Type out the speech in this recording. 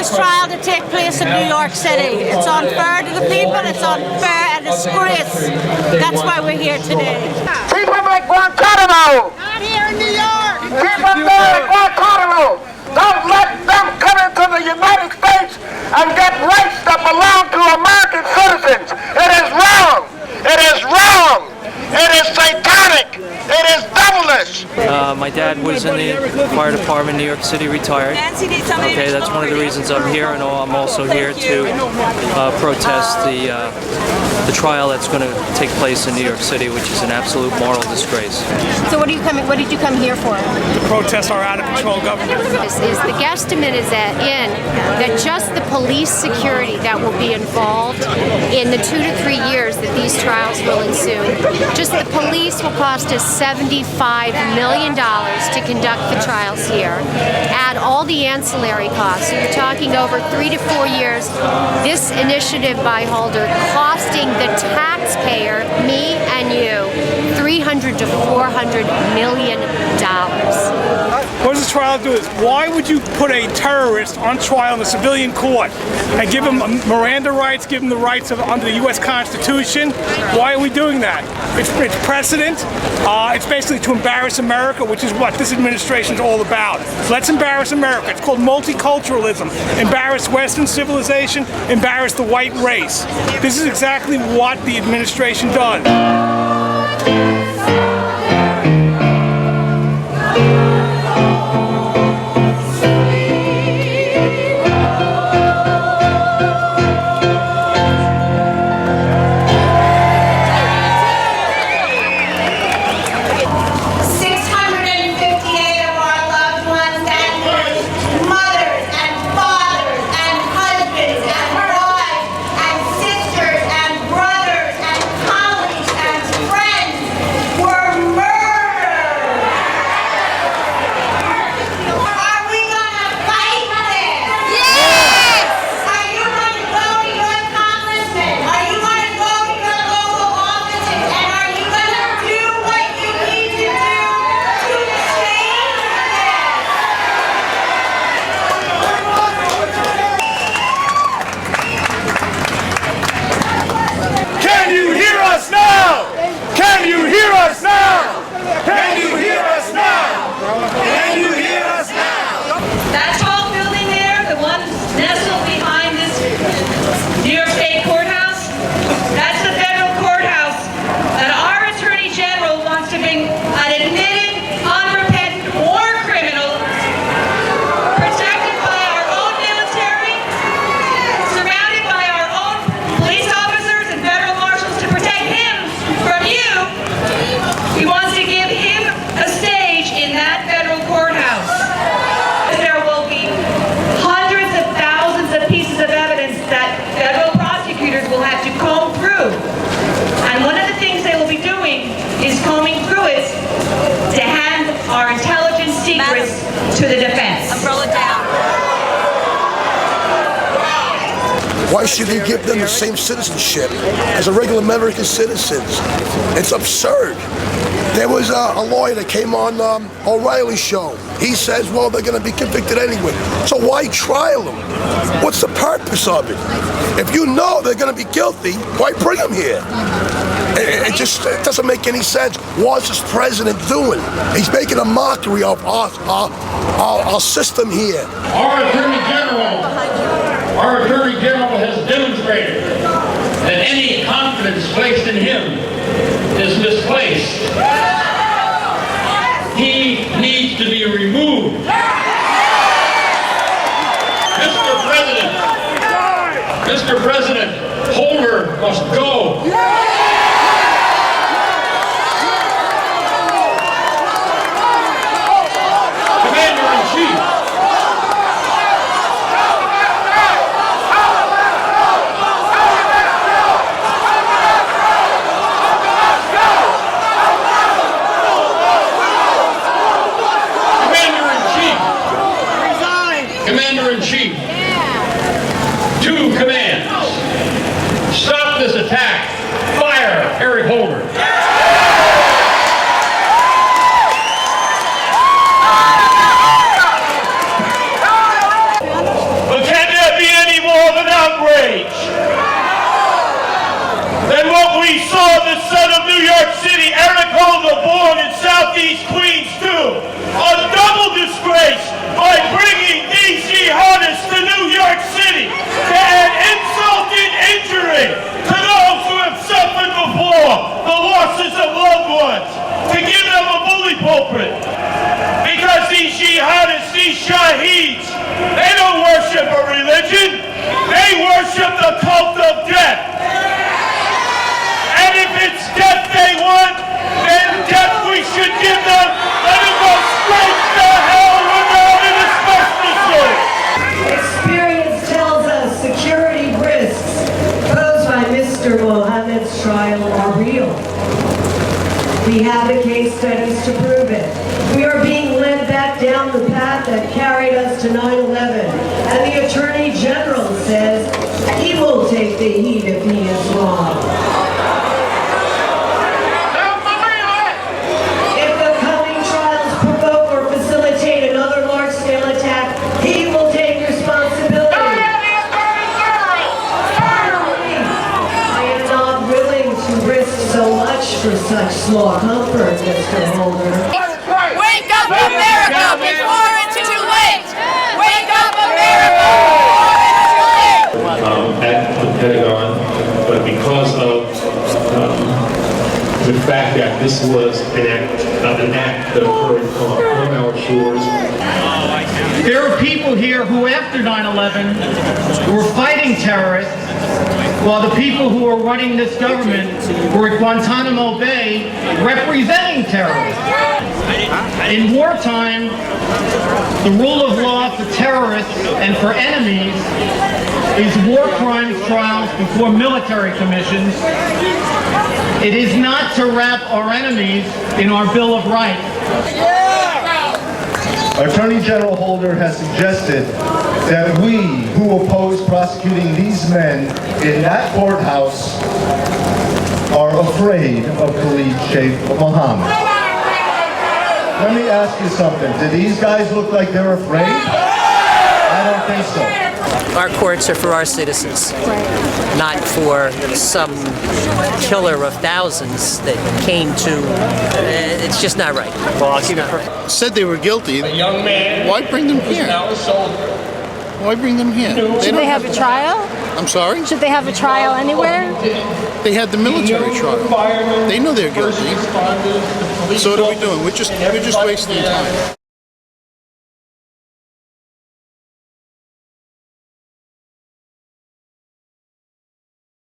this trial to take place in New York City. It's unfair to the people, it's unfair and disgrace. That's why we're here today. Keep them at Guantanamo! Not here in New York! Keep them there at Guantanamo! Don't let them come into the United States and get rights that belong to American citizens. It is wrong! It is wrong! It is satanic! It is devilish! My dad was in the fire department in New York City, retired. Okay, that's one of the reasons I'm here, and I'm also here to protest the trial that's going to take place in New York City, which is an absolute moral disgrace. So what did you come here for? To protest our out-of-control government. The guesstimate is that just the police security that will be involved in the 2 to 3 years that these trials will ensue, just the police will cost us $75 million to conduct the trials here. Add all the ancillary costs, so you're talking over 3 to 4 years. This initiative by Halder costing the taxpayer, me and you, $300 to $400 million. What does this trial do? Why would you put a terrorist on trial in a civilian court and give him Miranda rights, give him the rights under the U.S. Constitution? Why are we doing that? It's precedent. It's basically to embarrass America, which is what this administration is all about. Let's embarrass America. It's called multiculturalism. Embarrass Western civilization, embarrass the white race. This is exactly what the administration does. To the defense. Umbrella down. Why should he give them the same citizenship as a regular American citizens? It's absurd. There was a lawyer that came on O'Reilly's show. He says, well, they're going to be convicted anyway. So why trial them? What's the purpose of it? If you know they're going to be guilty, why bring them here? It doesn't make any sense. What's this president doing? He's making a mockery of our system here. Our Attorney General has demonstrated that any confidence placed in him is misplaced. He needs to be removed. Mr. President, Holder must go. Commander-in-Chief, two commands. Stop this attack. were born in Southeast Queens too. A double disgrace by bringing these jihadists to New York City to add insult and injury to those who have suffered before the losses of loved ones, to give them a bully pulpit. Because these jihadists, these shaheeds, they don't worship a religion, they worship the cult of death. And if it's death they want, then death we should give them. Let them go straight to hell without an asbestos suit. Experience tells us security risks posed by Mr. Mohammed's trial are real. We have the case studies to prove it. We are being led back down the path that carried us to 9/11, and the Attorney General says he will take the heat if he is wrong. If the coming trials provoke or facilitate another large-scale attack, he will take responsibility. I am not willing to risk so much for such small comfort, Mr. Holder. Wake up, America, before it's too late! Wake up, America, before it's too late! At the Pentagon, but because of the fact that this was an act that occurred on our shores. There are people here who, after 9/11, were fighting terrorists, while the people who are running this government were at Guantanamo Bay representing terrorists. In wartime, the rule of law for terrorists and for enemies is war crimes trials before military commissions. It is not to wrap our enemies in our Bill of Rights. Attorney General Holder has suggested that we who oppose prosecuting these men in that courthouse are afraid of Khalid Sheikh Mohammed. Let me ask you something. Do these guys look like they're afraid? I don't think so. Our courts are for our citizens, not for some killer of thousands that came to. It's just not right. Well, I'll keep it. Said they were guilty. A young man. Why bring them here? Now a soldier. Why bring them here? Should they have a trial? I'm sorry? Should they have a trial anywhere? They had the military trial. They know they're guilty. So what are we doing? We're just wasting time.